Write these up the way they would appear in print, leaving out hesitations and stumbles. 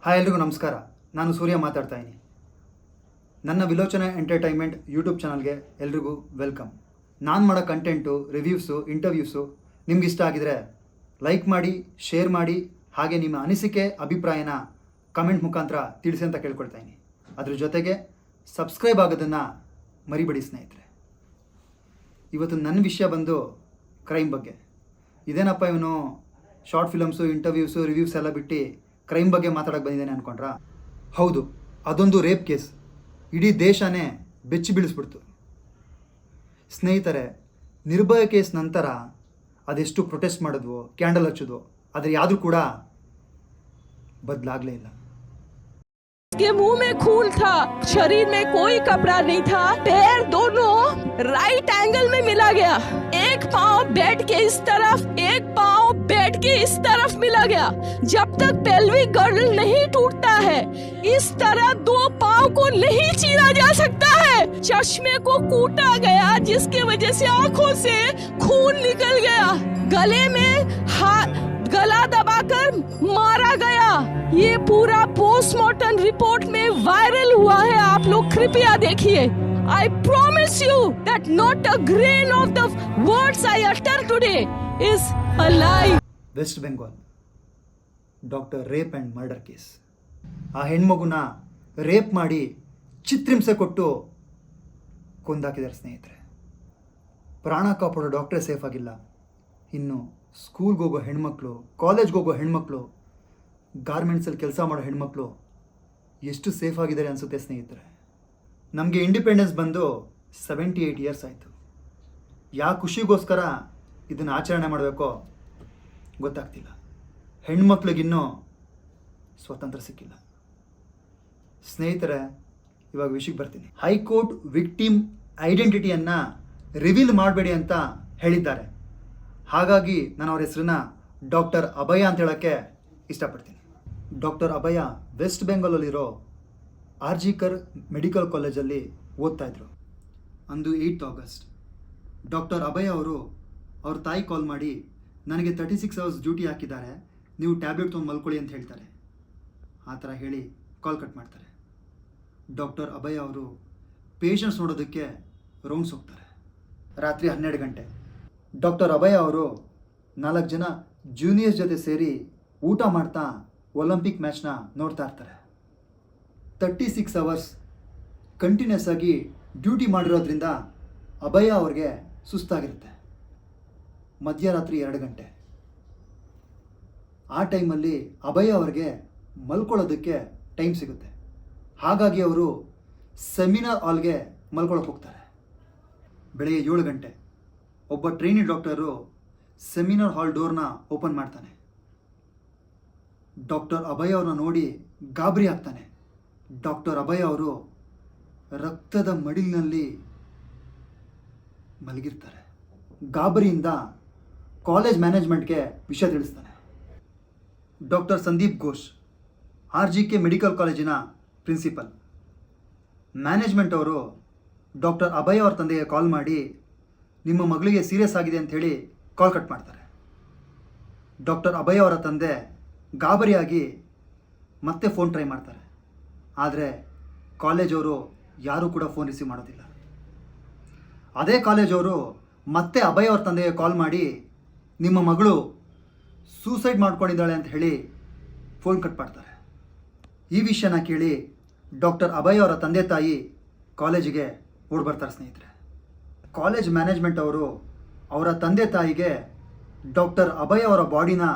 Hi ಎಲ್ರಿಗೂ ನಮಸ್ಕಾರ. ನಾನು ಸೂರ್ಯ ಮಾತಾಡ್ತಾ ಇದ್ದೀನಿ. ನನ್ನ ವಿಲೋಚನಾ ಎಂಟರ್ಟೈನ್ಮೆಂಟ್ ಯೂಟ್ಯೂಬ್ ಚಾನಲ್ಗೆ ಎಲ್ರಿಗೂ ವೆಲ್ಕಮ್. ನಾನು ಮಾಡೋ ಕಂಟೆಂಟು, ರಿವ್ಯೂಸು, ಇಂಟರ್ವ್ಯೂಸು ನಿಮ್ಗೆ ಇಷ್ಟ ಆಗಿದರೆ ಲೈಕ್ ಮಾಡಿ, ಶೇರ್ ಮಾಡಿ, ಹಾಗೆ ನಿಮ್ಮ ಅನಿಸಿಕೆ, ಅಭಿಪ್ರಾಯನ ಕಮೆಂಟ್ ಮುಖಾಂತರ ತಿಳಿಸಿ ಅಂತ ಕೇಳ್ಕೊಳ್ತಾ ಇದ್ದೀನಿ. ಅದ್ರ ಜೊತೆಗೆ ಸಬ್ಸ್ಕ್ರೈಬ್ ಆಗೋದನ್ನು ಮರಿಬೇಡಿ ಸ್ನೇಹಿತರೆ. ಇವತ್ತು ನನ್ನ ವಿಷಯ ಬಂದು ಕ್ರೈಮ್ ಬಗ್ಗೆ. ಇದೇನಪ್ಪ ಇವನು ಶಾರ್ಟ್ ಫಿಲಮ್ಸು, ಇಂಟರ್ವ್ಯೂಸು, ರಿವ್ಯೂಸ್ ಎಲ್ಲ ಬಿಟ್ಟು ಕ್ರೈಮ್ ಬಗ್ಗೆ ಮಾತಾಡೋಕ್ಕೆ ಬಂದಿದ್ದೇನೆ ಅಂದ್ಕೊಂಡ್ರಾ? ಹೌದು, ಅದೊಂದು ರೇಪ್ ಕೇಸ್ ಇಡೀ ದೇಶನೇ ಬೆಚ್ಚಿ ಬೀಳಿಸ್ಬಿಡ್ತು ಸ್ನೇಹಿತರೆ. ನಿರ್ಭಯ ಕೇಸ್ ನಂತರ ಅದೆಷ್ಟು ಪ್ರೊಟೆಸ್ಟ್ ಮಾಡಿದ್ವು, ಕ್ಯಾಂಡಲ್ ಹಚ್ಚಿದ್ವು, ಆದರೆ ಯಾವುದು ಕೂಡ ಬದಲಾಗಲೇ ಇಲ್ಲ. के मुंह में खून था, शरीर में कोई कपड़ा नहीं था, पैर दोनों राइट एंगल में मिला गया, एक पाँव बेड के इस तरफ, एक पाँव बेड के इस तरफ मिला गया. जब तक पेल्विक गर्डल नहीं टूटता है, इस तरह दो पाँव को नहीं चीरा जा सकता है. चश्मे को कूटा गया, जिसकी वजह से आंखों से खून निकल गया. गले में गला दबाकर मारा गया. ये पूरा पोस्टमार्टम रिपोर्ट में वायरल हुआ है, आप लोग कृपया देखिए. I promise you that not a grain of the words I utter today is a lie. West Bengal doctor rape and murder case. ಆ ಹೆಣ್ಮಗುನ ರೇಪ್ ಮಾಡಿ ಚಿತ್ರಿಂಸೆ ಕೊಟ್ಟು ಕೊಂದಾಕಿದ್ದಾರೆ ಸ್ನೇಹಿತರೆ. ಪ್ರಾಣ ಕಾಪಾಡೋ ಡಾಕ್ಟ್ರೇ ಸೇಫ್ ಆಗಿಲ್ಲ, ಇನ್ನು ಸ್ಕೂಲ್ಗೆ ಹೋಗೋ ಹೆಣ್ಮಕ್ಳು, ಕಾಲೇಜ್ಗೆ ಹೋಗೋ ಹೆಣ್ಮಕ್ಳು, ಗಾರ್ಮೆಂಟ್ಸಲ್ಲಿ ಕೆಲಸ ಮಾಡೋ ಹೆಣ್ಮಕ್ಳು ಎಷ್ಟು ಸೇಫ್ ಆಗಿದ್ದಾರೆ ಅನಿಸುತ್ತೆ ಸ್ನೇಹಿತರೆ. ನಮಗೆ ಇಂಡಿಪೆಂಡೆನ್ಸ್ ಬಂದು 78 ಇಯರ್ಸ್ ಆಯಿತು. ಯಾವ ಖುಷಿಗೋಸ್ಕರ ಇದನ್ನು ಆಚರಣೆ ಮಾಡಬೇಕೋ ಗೊತ್ತಾಗ್ತಿಲ್ಲ. ಹೆಣ್ಮಕ್ಳಿಗಿನ್ನೂ ಸ್ವಾತಂತ್ರ್ಯ ಸಿಕ್ಕಿಲ್ಲ ಸ್ನೇಹಿತರೆ. ಇವಾಗ ವಿಷಯಕ್ಕೆ ಬರ್ತೀನಿ. ಹೈಕೋರ್ಟ್ ವಿಕ್ಟಿಮ್ ಐಡೆಂಟಿಟಿಯನ್ನು ರಿವೀಲ್ ಮಾಡಬೇಡಿ ಅಂತ ಹೇಳಿದ್ದಾರೆ. ಹಾಗಾಗಿ ನಾನು ಅವ್ರ ಹೆಸರನ್ನ ಡಾಕ್ಟರ್ ಅಭಯ ಅಂತ ಹೇಳೋಕ್ಕೆ ಇಷ್ಟಪಡ್ತೀನಿ. ಡಾಕ್ಟರ್ ಅಭಯ ವೆಸ್ಟ್ ಬೆಂಗಾಲಲ್ಲಿರೋ ಆರ್ಜಿಕರ್ ಮೆಡಿಕಲ್ ಕಾಲೇಜಲ್ಲಿ ಓದ್ತಾಯಿದ್ರು. ಅಂದು 8 ಆಗಸ್ಟ್ ಡಾಕ್ಟರ್ ಅಭಯ ಅವರು ಅವ್ರ ತಾಯಿ ಕಾಲ್ ಮಾಡಿ, ನನಗೆ 36 ಅವರ್ಸ್ ಡ್ಯೂಟಿ ಹಾಕಿದ್ದಾರೆ, ನೀವು ಟ್ಯಾಬ್ಲೆಟ್ ತೊಗೊಂಡು ಮಲ್ಕೊಳ್ಳಿ ಅಂತ ಹೇಳ್ತಾರೆ. ಆ ಥರ ಹೇಳಿ ಕಾಲ್ ಕಟ್ ಮಾಡ್ತಾರೆ. ಡಾಕ್ಟರ್ ಅಭಯ ಅವರು ಪೇಷಂಟ್ಸ್ ನೋಡೋದಕ್ಕೆ ರೌಂಡ್ಸ್ ಹೋಗ್ತಾರೆ. ರಾತ್ರಿ 12 ಗಂಟೆ ಡಾಕ್ಟರ್ ಅಭಯ ಅವರು 4 ಜನ ಜೂನಿಯರ್ಸ್ ಜೊತೆ ಸೇರಿ ಊಟ ಮಾಡ್ತಾ ಒಲಿಂಪಿಕ್ ಮ್ಯಾಚ್ನ ನೋಡ್ತಾ ಇರ್ತಾರೆ. 36 ಅವರ್ಸ್ ಕಂಟಿನ್ಯೂಸ್ ಆಗಿ ಡ್ಯೂಟಿ ಮಾಡಿರೋದ್ರಿಂದ ಅಭಯ ಅವ್ರಿಗೆ ಸುಸ್ತಾಗಿರುತ್ತೆ. ಮಧ್ಯರಾತ್ರಿ 2 ಗಂಟೆ ಆ ಟೈಮಲ್ಲಿ ಅಭಯ ಅವ್ರಿಗೆ ಮಲ್ಕೊಳ್ಳೋದಕ್ಕೆ ಟೈಮ್ ಸಿಗುತ್ತೆ. ಹಾಗಾಗಿ ಅವರು ಸೆಮಿನಾರ್ ಹಾಲ್ಗೆ ಮಲ್ಕೊಳ್ಳೋಕೆ ಹೋಗ್ತಾರೆ. ಬೆಳಗ್ಗೆ 7 ಗಂಟೆ ಒಬ್ಬ ಟ್ರೈನಿ ಡಾಕ್ಟರು ಸೆಮಿನಾರ್ ಹಾಲ್ ಡೋರ್ನ ಓಪನ್ ಮಾಡ್ತಾನೆ. ಡಾಕ್ಟರ್ ಅಭಯ ಅವ್ರನ್ನ ನೋಡಿ ಗಾಬರಿ ಆಗ್ತಾನೆ. ಡಾಕ್ಟರ್ ಅಭಯ ಅವರು ರಕ್ತದ ಮಡಿಲಿನಲ್ಲಿ ಮಲಗಿರ್ತಾರೆ. ಗಾಬರಿಯಿಂದ ಕಾಲೇಜ್ ಮ್ಯಾನೇಜ್ಮೆಂಟ್ಗೆ ವಿಷಯ ತಿಳಿಸ್ತಾನೆ. Doctor Sandip Ghosh RGK medical ಕಾಲೇಜಿನ ಪ್ರಿನ್ಸಿಪಲ್. ಮ್ಯಾನೇಜ್ಮೆಂಟ್ ಅವರು ಡಾಕ್ಟರ್ ಅಭಯ ಅವ್ರ ತಂದೆಗೆ ಕಾಲ್ ಮಾಡಿ, ನಿಮ್ಮ ಮಗಳಿಗೆ ಸೀರಿಯಸ್ ಆಗಿದೆ ಅಂತ ಹೇಳಿ ಕಾಲ್ ಕಟ್ ಮಾಡ್ತಾರೆ. ಡಾಕ್ಟರ್ ಅಭಯ ಅವರ ತಂದೆ ಗಾಬರಿಯಾಗಿ ಮತ್ತೆ ಫೋನ್ ಟ್ರೈ ಮಾಡ್ತಾರೆ. ಆದರೆ ಕಾಲೇಜವರು ಯಾರೂ ಕೂಡ ಫೋನ್ ರಿಸೀವ್ ಮಾಡೋದಿಲ್ಲ. ಅದೇ ಕಾಲೇಜವರು ಮತ್ತೆ ಅಭಯ ಅವ್ರ ತಂದೆಗೆ ಕಾಲ್ ಮಾಡಿ, ನಿಮ್ಮ ಮಗಳು ಸೂಸೈಡ್ ಮಾಡ್ಕೊಂಡಿದ್ದಾಳೆ ಅಂತ ಹೇಳಿ ಫೋನ್ ಕಟ್ ಮಾಡ್ತಾರೆ. ಈ ವಿಷಯನ ಕೇಳಿ ಡಾಕ್ಟರ್ ಅಭಯ ಅವರ ತಂದೆ ತಾಯಿ ಕಾಲೇಜಿಗೆ ಓಡ್ಬರ್ತಾರೆ ಸ್ನೇಹಿತರೆ. ಕಾಲೇಜ್ ಮ್ಯಾನೇಜ್ಮೆಂಟ್ ಅವರು ಅವರ ತಂದೆ ತಾಯಿಗೆ ಡಾಕ್ಟರ್ ಅಭಯ ಅವರ ಬಾಡಿನ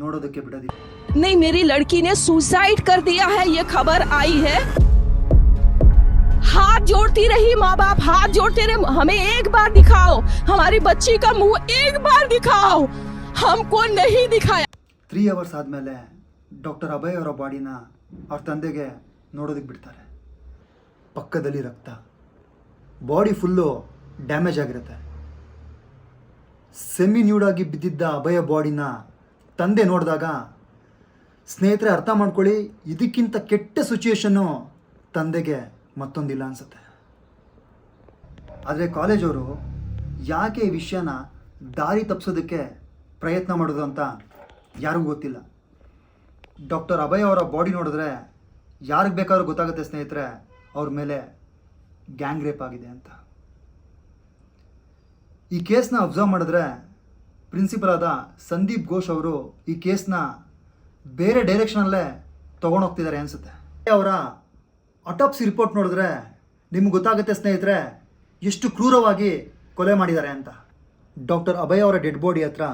ನೋಡೋದಕ್ಕೆ ಬಿಡೋದಿಲ್ಲ. नहीं, मेरी लड़की ने सुसाइड कर दिया है, ये खबर आई है. हाथ जोड़ती रही माँ बाप, हाथ जोड़ते रहे, हमें एक बार दिखाओ, हमारी बच्ची का मुंह एक बार दिखाओ. हमको नहीं दिखाया. 3 ಅವರ್ಸ್ ಆದಮೇಲೆ ಡಾಕ್ಟರ್ ಅಭಯ ಅವರ ಬಾಡಿನ ಅವ್ರ ತಂದೆಗೆ ನೋಡೋದಕ್ಕೆ ಬಿಡ್ತಾರೆ. ಪಕ್ಕದಲ್ಲಿ ರಕ್ತ, ಬಾಡಿ ಫುಲ್ಲು ಡ್ಯಾಮೇಜ್ ಆಗಿರುತ್ತೆ. ಸೆಮಿ ನ್ಯೂಡಾಗಿ ಬಿದ್ದಿದ್ದ ಅಭಯ ಬಾಡಿನ ತಂದೆ ನೋಡಿದಾಗ ಸ್ನೇಹಿತರೆ ಅರ್ಥ ಮಾಡ್ಕೊಳ್ಳಿ, ಇದಕ್ಕಿಂತ ಕೆಟ್ಟ ಸಿಚುಯೇಷನ್ನು ತಂದೆಗೆ ಮತ್ತೊಂದಿಲ್ಲ ಅನಿಸುತ್ತೆ. ಆದರೆ ಕಾಲೇಜವರು ಯಾಕೆ ಈ ವಿಷಯನ ದಾರಿ ತಪ್ಪಿಸೋದಕ್ಕೆ ಪ್ರಯತ್ನ ಮಾಡೋದು ಅಂತ ಯಾರಿಗೂ ಗೊತ್ತಿಲ್ಲ. ಡಾಕ್ಟರ್ ಅಭಯ್ ಅವರ ಬಾಡಿ ನೋಡಿದ್ರೆ ಯಾರಿಗೆ ಬೇಕಾದ್ರೂ ಗೊತ್ತಾಗುತ್ತೆ ಸ್ನೇಹಿತರೆ ಅವ್ರ ಮೇಲೆ ಗ್ಯಾಂಗ್ ರೇಪ್ ಆಗಿದೆ ಅಂತ. ಈ ಕೇಸ್ನ ಅಬ್ಸರ್ವ್ ಮಾಡಿದ್ರೆ ಪ್ರಿನ್ಸಿಪಲ್ ಆದ ಸಂದೀಪ್ ಘೋಷ್ ಅವರು ಈ ಕೇಸ್ನ ಬೇರೆ ಡೈರೆಕ್ಷನಲ್ಲೇ ತೊಗೊಂಡೋಗ್ತಿದ್ದಾರೆ ಅನಿಸುತ್ತೆ. ಅವರ ಅಟಾಪ್ಸಿ ರಿಪೋರ್ಟ್ ನೋಡಿದ್ರೆ ನಿಮ್ಗೆ ಗೊತ್ತಾಗುತ್ತೆ ಸ್ನೇಹಿತರೆ ಎಷ್ಟು ಕ್ರೂರವಾಗಿ ಕೊಲೆ ಮಾಡಿದ್ದಾರೆ ಅಂತ. ಡಾಕ್ಟರ್ ಅಭಯ್ ಅವರ ಡೆಡ್ ಬಾಡಿ ಹತ್ರ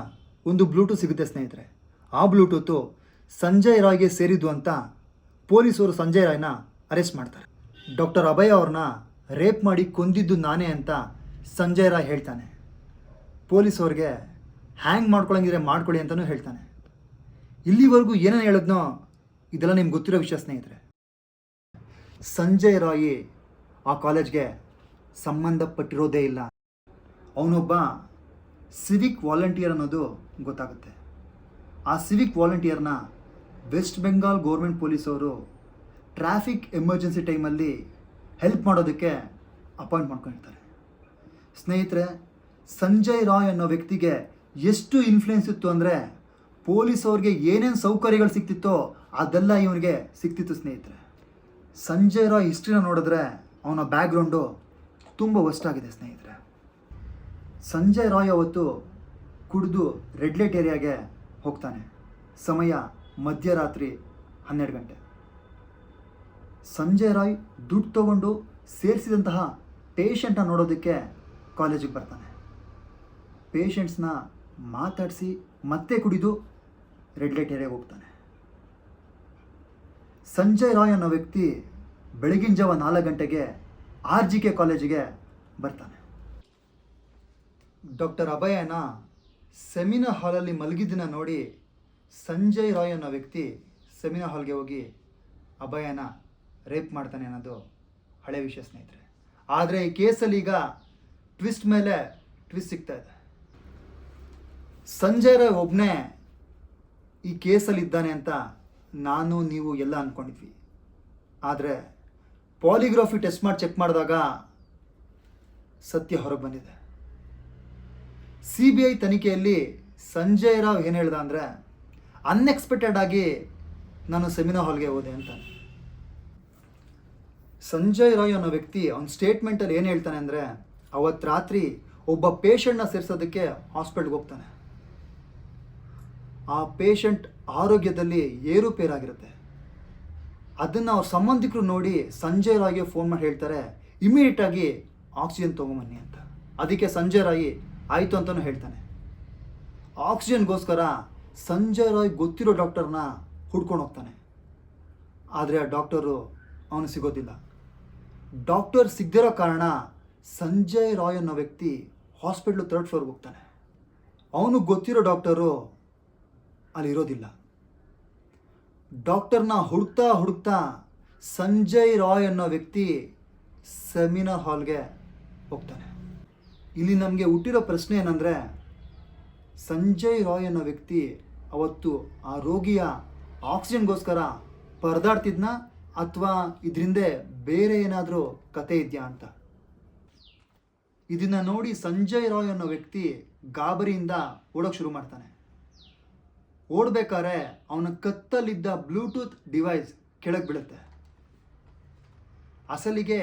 ಒಂದು ಬ್ಲೂಟೂತ್ ಸಿಗುತ್ತೆ ಸ್ನೇಹಿತರೆ. ಆ ಬ್ಲೂಟೂತು ಸಂಜಯ್ ರಾಯ್ಗೆ ಸೇರಿದ್ದು ಅಂತ ಪೊಲೀಸರು ಸಂಜಯ್ ರಾಯ್ನ ಅರೆಸ್ಟ್ ಮಾಡ್ತಾರೆ. ಡಾಕ್ಟರ್ ಅಭಯ್ ಅವ್ರನ್ನ ರೇಪ್ ಮಾಡಿ ಕೊಂದಿದ್ದು ನಾನೇ ಅಂತ ಸಂಜಯ್ ರಾಯ್ ಹೇಳ್ತಾನೆ. ಪೊಲೀಸವ್ರಿಗೆ ಹ್ಯಾಂಗ್ ಮಾಡ್ಕೊಳಂಗಿದ್ರೆ ಮಾಡ್ಕೊಳ್ಳಿ ಅಂತಲೂ ಹೇಳ್ತಾನೆ. ಇಲ್ಲಿವರೆಗೂ ಏನೇನು ಹೇಳಿದ್ನೋ ಇದೆಲ್ಲ ನಿಮ್ಗೆ ಗೊತ್ತಿರೋ ವಿಷಯ ಸ್ನೇಹಿತರೆ. ಸಂಜಯ್ ರಾಯ್ ಆ ಕಾಲೇಜ್ಗೆ ಸಂಬಂಧಪಟ್ಟಿರೋದೇ ಇಲ್ಲ. ಅವನೊಬ್ಬ ಸಿವಿಕ್ ವಾಲಂಟಿಯರ್ ಅನ್ನೋದು ಗೊತ್ತಾಗುತ್ತೆ. ಆ ಸಿವಿಕ್ ವಾಲಂಟಿಯರ್ನ ವೆಸ್ಟ್ ಬೆಂಗಾಲ್ ಗೌರ್ಮೆಂಟ್ ಪೊಲೀಸವರು ಟ್ರಾಫಿಕ್ ಎಮರ್ಜೆನ್ಸಿ ಟೈಮಲ್ಲಿ ಹೆಲ್ಪ್ ಮಾಡೋದಕ್ಕೆ ಅಪಾಯಿಂಟ್ ಮಾಡ್ಕೊಂಡಿರ್ತಾರೆ. ಸ್ನೇಹಿತರೆ, ಸಂಜಯ್ ರಾಯ್ ಅನ್ನೋ ವ್ಯಕ್ತಿಗೆ ಎಷ್ಟು ಇನ್ಫ್ಲುಯೆನ್ಸ್ ಇತ್ತು ಅಂದರೆ ಪೊಲೀಸವ್ರಿಗೆ ಏನೇನು ಸೌಕರ್ಯಗಳು ಸಿಗ್ತಿತ್ತೋ ಅದೆಲ್ಲ ಇವನಿಗೆ ಸಿಗ್ತಿತ್ತು ಸ್ನೇಹಿತರೆ. ಸಂಜಯ್ ರಾಯ್ ಹಿಸ್ಟ್ರಿನ ನೋಡಿದ್ರೆ ಅವನ ಬ್ಯಾಕ್ಗ್ರೌಂಡು ತುಂಬ ವರ್ಸ್ಟ್ ಸ್ನೇಹಿತರೆ. ಸಂಜಯ್ ರಾಯ್ ಅವತ್ತು ಕುಡಿದು ರೆಡ್ ಲೈಟ್ ಏರಿಯಾಗೆ ಹೋಗ್ತಾನೆ. ಸಮಯ ಮಧ್ಯರಾತ್ರಿ 12 ಗಂಟೆ. ಸಂಜಯ್ ರಾಯ್ ದುಡ್ಡು ತಗೊಂಡು ಸೇರಿಸಿದಂತಹ ಪೇಷಂಟ್ನ ನೋಡೋದಕ್ಕೆ ಕಾಲೇಜಿಗೆ ಬರ್ತಾನೆ. ಪೇಷಂಟ್ಸ್ನ ಮಾತಾಡಿಸಿ ಮತ್ತೆ ಕುಡಿದು ರೆಡ್ ಲೈಟ್ ಏರಿಯಾಗೆ ಹೋಗ್ತಾನೆ. ಸಂಜಯ್ ರಾಯ್ ಅನ್ನೋ ವ್ಯಕ್ತಿ ಬೆಳಗಿನ ಜಾವ 4 ಗಂಟೆಗೆ RGK ಕಾಲೇಜಿಗೆ ಬರ್ತಾನೆ. ಡಾಕ್ಟರ್ ಅಭಯನ ಸೆಮಿನಾರ್ ಹಾಲಲ್ಲಿ ಮಲಗಿದ್ದನ್ನ ನೋಡಿ ಸಂಜಯ್ ರಾಯ್ ಅನ್ನೋ ವ್ಯಕ್ತಿ ಸೆಮಿನಾರ್ ಹಾಲ್ಗೆ ಹೋಗಿ ಅಭಯನ ರೇಪ್ ಮಾಡ್ತಾನೆ ಅನ್ನೋದು ಹಳೆ ವಿಷಯ ಸ್ನೇಹಿತರೆ. ಆದರೆ ಈ ಕೇಸಲ್ಲಿ ಈಗ ಟ್ವಿಸ್ಟ್ ಮೇಲೆ ಟ್ವಿಸ್ಟ್ ಸಿಗ್ತಾ ಇದೆ. ಸಂಜಯ್ ರಾಯ್ ಒಬ್ಬನೇ ಈ ಕೇಸಲ್ಲಿ ಇದ್ದಾನೆ ಅಂತ ನಾನು ನೀವು ಎಲ್ಲ ಅಂದ್ಕೊಂಡಿದ್ವಿ. ಆದರೆ ಪಾಲಿಗ್ರಾಫಿ ಟೆಸ್ಟ್ ಮಾಡಿ ಚೆಕ್ ಮಾಡಿದಾಗ ಸತ್ಯ ಹೊರಗೆ ಬಂದಿದೆ. CBI ತನಿಖೆಯಲ್ಲಿ ಸಂಜಯ್ ರಾವ್ ಏನು ಹೇಳ್ದ ಅಂದರೆ ಅನ್ಎಕ್ಸ್ಪೆಕ್ಟೆಡ್ ಆಗಿ ನಾನು ಸೆಮಿನಾರ್ ಹಾಲ್ಗೆ ಹೋದೆ ಅಂತ. ಸಂಜಯ್ ರಾಯ್ ಅನ್ನೋ ವ್ಯಕ್ತಿ ಅವನ ಸ್ಟೇಟ್ಮೆಂಟಲ್ಲಿ ಏನು ಹೇಳ್ತಾನೆ ಅಂದರೆ ಅವತ್ತು ರಾತ್ರಿ ಒಬ್ಬ ಪೇಷಂಟ್ನ ಸೇರಿಸೋದಕ್ಕೆ ಹಾಸ್ಪಿಟ್ಲ್ಗೆ ಹೋಗ್ತಾನೆ. ಆ ಪೇಷಂಟ್ ಆರೋಗ್ಯದಲ್ಲಿ ಏರುಪೇರಾಗಿರುತ್ತೆ. ಅದನ್ನು ಅವ್ರ ಸಂಬಂಧಿಕರು ನೋಡಿ ಸಂಜಯ್ ರಾಯ್ಗೆ ಫೋನ್ ಮಾಡಿ ಹೇಳ್ತಾರೆ ಇಮಿಡಿಯೇಟಾಗಿ ಆಕ್ಸಿಜನ್ ತೊಗೊಂಬನ್ನಿ ಅಂತ. ಅದಕ್ಕೆ ಸಂಜಯ್ ರಾಯ್ ಆಯಿತು ಅಂತಲೂ ಹೇಳ್ತಾನೆ. ಆಕ್ಸಿಜನ್ಗೋಸ್ಕರ ಸಂಜಯ್ ರಾಯ್ ಗೊತ್ತಿರೋ ಡಾಕ್ಟರ್ನ ಹುಡ್ಕೊಂಡು ಹೋಗ್ತಾನೆ. ಆದರೆ ಆ ಡಾಕ್ಟರು ಅವನು ಸಿಗೋದಿಲ್ಲ. ಡಾಕ್ಟರ್ ಸಿಗದಿರೋ ಕಾರಣ ಸಂಜಯ್ ರಾಯ್ ಅನ್ನೋ ವ್ಯಕ್ತಿ ಹಾಸ್ಪಿಟ್ಲು 3rd ಫ್ಲೋರ್ಗೆ ಹೋಗ್ತಾನೆ. ಅವನು ಗೊತ್ತಿರೋ ಡಾಕ್ಟರು ಅಲ್ಲಿರೋದಿಲ್ಲ. ಡಾಕ್ಟರ್ನ ಹುಡುಕ್ತಾ ಸಂಜಯ್ ರಾಯ್ ಅನ್ನೋ ವ್ಯಕ್ತಿ ಸೆಮಿನಾರ್ ಹಾಲ್ಗೆ ಹೋಗ್ತಾನೆ. ಇಲ್ಲಿ ನಮಗೆ ಹುಟ್ಟಿರೋ ಪ್ರಶ್ನೆ ಏನಂದರೆ ಸಂಜಯ್ ರಾಯ್ ಅನ್ನೋ ವ್ಯಕ್ತಿ ಅವತ್ತು ಆ ರೋಗಿಯ ಆಕ್ಸಿಜನ್ಗೋಸ್ಕರ ಪರದಾಡ್ತಿದ್ನ ಅಥವಾ ಇದರಿಂದ ಬೇರೆ ಏನಾದರೂ ಕತೆ ಇದೆಯಾ ಅಂತ. ಇದನ್ನು ನೋಡಿ ಸಂಜಯ್ ರಾಯ್ ಅನ್ನೋ ವ್ಯಕ್ತಿ ಗಾಬರಿಯಿಂದ ಓಡೋಕ್ಕೆ ಶುರು ಮಾಡ್ತಾನೆ. ಓಡಬೇಕಾದ್ರೆ ಅವನ ಕತ್ತಲ್ಲಿದ್ದ ಬ್ಲೂಟೂತ್ ಡಿವೈಸ್ ಕೆಳಗೆ ಬೀಳುತ್ತೆ. ಅಸಲಿಗೆ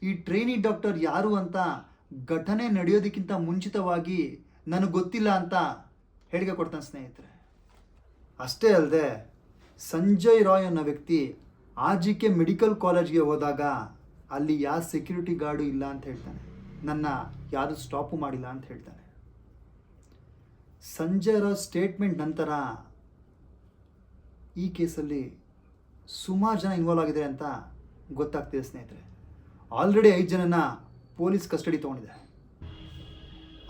ಈ ಟ್ರೈನಿ ಡಾಕ್ಟರ್ ಯಾರು ಅಂತ ಘಟನೆ ನಡೆಯೋದಕ್ಕಿಂತ ಮುಂಚಿತವಾಗಿ ನನಗೆ ಗೊತ್ತಿಲ್ಲ ಅಂತ ಹೇಳಿಕೆ ಕೊಡ್ತಾನೆ ಸ್ನೇಹಿತರೆ. ಅಷ್ಟೇ ಅಲ್ಲದೆ ಸಂಜಯ್ ರಾಯ್ ಅನ್ನೋ ವ್ಯಕ್ತಿ RGK ಮೆಡಿಕಲ್ ಕಾಲೇಜ್ಗೆ ಹೋದಾಗ ಅಲ್ಲಿ ಯಾವ ಸೆಕ್ಯೂರಿಟಿ ಗಾರ್ಡು ಇಲ್ಲ ಅಂತ ಹೇಳ್ತಾನೆ. ನನ್ನ ಯಾರು ಸ್ಟಾಪು ಮಾಡಿಲ್ಲ ಅಂತ ಹೇಳ್ತಾನೆ. ಸಂಜಯ್ ರಾಯ್ ಸ್ಟೇಟ್ಮೆಂಟ್ ನಂತರ ಈ ಕೇಸಲ್ಲಿ ಸುಮಾರು ಜನ ಇನ್ವಾಲ್ವ್ ಆಗಿದೆ ಅಂತ ಗೊತ್ತಾಗ್ತಿದೆ ಸ್ನೇಹಿತರೆ. ಆಲ್ರೆಡಿ 5 ಜನನ ಪೊಲೀಸ್ ಕಸ್ಟಡಿ ತೊಗೊಂಡಿದೆ.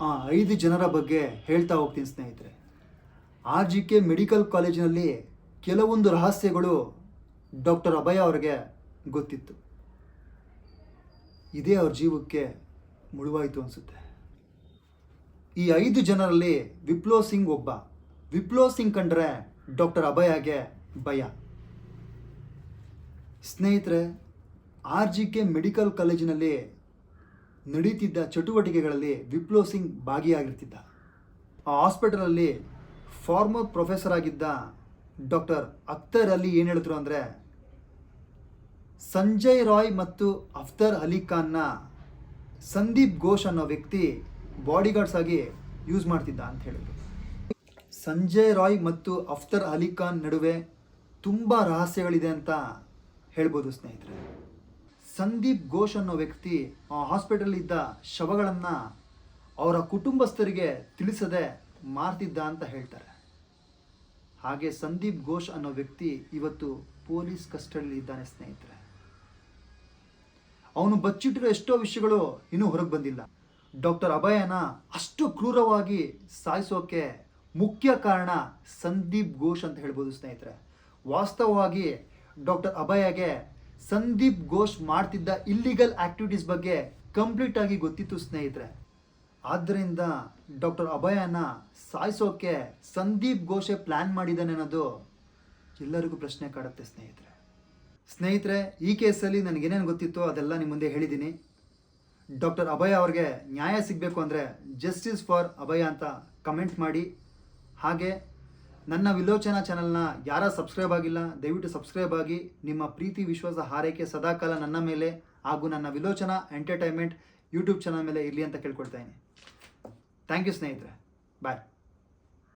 ಆ 5 ಜನರ ಬಗ್ಗೆ ಹೇಳ್ತಾ ಹೋಗ್ತೀನಿ ಸ್ನೇಹಿತರೆ. RGK ಮೆಡಿಕಲ್ ಕಾಲೇಜಿನಲ್ಲಿ ಕೆಲವೊಂದು ರಹಸ್ಯಗಳು ಡಾಕ್ಟರ್ ಅಭಯ ಅವರಿಗೆ ಗೊತ್ತಿತ್ತು. ಇದೇ ಅವ್ರ ಜೀವಕ್ಕೆ ಮುಳುವಾಯಿತು ಅನಿಸುತ್ತೆ. ಈ 5 ಜನರಲ್ಲಿ ವಿಪ್ಲವ್ ಸಿಂಗ್ ಒಬ್ಬ. ವಿಪ್ಲವ್ ಸಿಂಗ್ ಕಂಡ್ರೆ ಡಾಕ್ಟರ್ ಅಭಯಗೆ ಭಯ. ಸ್ನೇಹಿತರೆ, RGK ಮೆಡಿಕಲ್ ಕಾಲೇಜಿನಲ್ಲಿ ನಡೀತಿದ್ದ ಚಟುವಟಿಕೆಗಳಲ್ಲಿ ವಿಪ್ಲವ್ ಸಿಂಗ್ ಭಾಗಿಯಾಗಿರ್ತಿದ್ದ. ಆ ಹಾಸ್ಪಿಟಲಲ್ಲಿ ಫಾರ್ಮರ್ ಪ್ರೊಫೆಸರ್ ಆಗಿದ್ದ ಡಾಕ್ಟರ್ ಅಖ್ತರ್ ಅಲಿ ಏನು ಹೇಳಿದ್ರು ಅಂದರೆ, ಸಂಜಯ್ ರಾಯ್ ಮತ್ತು ಅಖ್ತರ್ ಅಲಿ ಖಾನ್ನ ಸಂದೀಪ್ ಘೋಷ್ ಅನ್ನೋ ವ್ಯಕ್ತಿ ಬಾಡಿಗಾರ್ಡ್ಸ್ ಆಗಿ ಯೂಸ್ ಮಾಡ್ತಿದ್ದ ಅಂತ ಹೇಳಿದ್ರು. ಸಂಜಯ್ ರಾಯ್ ಮತ್ತು ಅಖ್ತರ್ ಅಲಿ ಖಾನ್ ನಡುವೆ ತುಂಬ ರಹಸ್ಯಗಳಿದೆ ಅಂತ ಹೇಳ್ಬೋದು ಸ್ನೇಹಿತರೆ. ಸಂದೀಪ್ ಘೋಷ್ ಅನ್ನೋ ವ್ಯಕ್ತಿ ಆ ಹಾಸ್ಪಿಟಲ್ ಇದ್ದ ಶವಗಳನ್ನು ಅವರ ಕುಟುಂಬಸ್ಥರಿಗೆ ತಿಳಿಸದೆ ಮಾರ್ತಿದ್ದ ಅಂತ ಹೇಳ್ತಾರೆ. ಹಾಗೆ ಸಂದೀಪ್ ಘೋಷ್ ಅನ್ನೋ ವ್ಯಕ್ತಿ ಇವತ್ತು ಪೊಲೀಸ್ ಕಸ್ಟಡಿಯಲ್ಲಿ ಇದ್ದಾನೆ ಸ್ನೇಹಿತರೆ. ಅವನು ಬಚ್ಚಿಟ್ಟಿರೋ ಎಷ್ಟೋ ವಿಷಯಗಳು ಇನ್ನೂ ಹೊರಗೆ ಬಂದಿಲ್ಲ. ಡಾಕ್ಟರ್ ಅಭಯನ ಅಷ್ಟು ಕ್ರೂರವಾಗಿ ಸಾಯಿಸೋಕೆ ಮುಖ್ಯ ಕಾರಣ ಸಂದೀಪ್ ಘೋಷ್ ಅಂತ ಹೇಳ್ಬೋದು ಸ್ನೇಹಿತರೆ. ವಾಸ್ತವವಾಗಿ ಡಾಕ್ಟರ್ ಅಭಯಗೆ ಸಂದೀಪ್ ಘೋಷ್ ಮಾಡ್ತಿದ್ದ ಇಲ್ಲಿಗಲ್ ಆಕ್ಟಿವಿಟೀಸ್ ಬಗ್ಗೆ ಕಂಪ್ಲೀಟ್ ಆಗಿ ಗೊತ್ತಿತ್ತು ಸ್ನೇಹಿತರೆ. ಆದ್ದರಿಂದ ಡಾಕ್ಟರ್ ಅಭಯನ ಸಾಯಿಸೋಕೆ ಸಂದೀಪ್ ಘೋಷೇ ಪ್ಲ್ಯಾನ್ ಮಾಡಿದ್ದಾನೆ ಅನ್ನೋದು ಎಲ್ಲರಿಗೂ ಪ್ರಶ್ನೆ ಕಾಡುತ್ತೆ ಸ್ನೇಹಿತರೆ. ಈ ಕೇಸಲ್ಲಿ ನನಗೇನೇನು ಗೊತ್ತಿತ್ತೋ ಅದೆಲ್ಲ ನಿಮ್ಮ ಮುಂದೆ ಹೇಳಿದ್ದೀನಿ. ಡಾಕ್ಟರ್ ಅಭಯ ಅವ್ರಿಗೆ ನ್ಯಾಯ ಸಿಗಬೇಕು ಅಂದರೆ ಜಸ್ಟಿಸ್ ಫಾರ್ ಅಭಯ ಅಂತ ಕಮೆಂಟ್ ಮಾಡಿ. ಹಾಗೆ ನನ್ನ ವಿಲೋಚನಾ ಚಾನಲ್ನ ಯಾರ ಸಬ್ಸ್ಕ್ರೈಬ್ ಆಗಿಲ್ಲ ದಯವಿಟ್ಟು ಸಬ್ಸ್ಕ್ರೈಬ್ ಆಗಿ. ನಿಮ್ಮ ಪ್ರೀತಿ ವಿಶ್ವಾಸ ಹಾರೈಕೆ ಸದಾಕಾಲ ನನ್ನ ಮೇಲೆ ಹಾಗೂ ನನ್ನ ವಿಲೋಚನಾ ಎಂಟರ್ಟೈನ್ಮೆಂಟ್ ಯೂಟ್ಯೂಬ್ ಚಾನಲ್ ಮೇಲೆ ಇರಲಿ ಅಂತ ಕೇಳ್ಕೊಳ್ತಾ ಇದ್ದೀನಿ. ಥ್ಯಾಂಕ್ ಯು ಸ್ನೇಹಿತರೆ. ಬಾಯ್.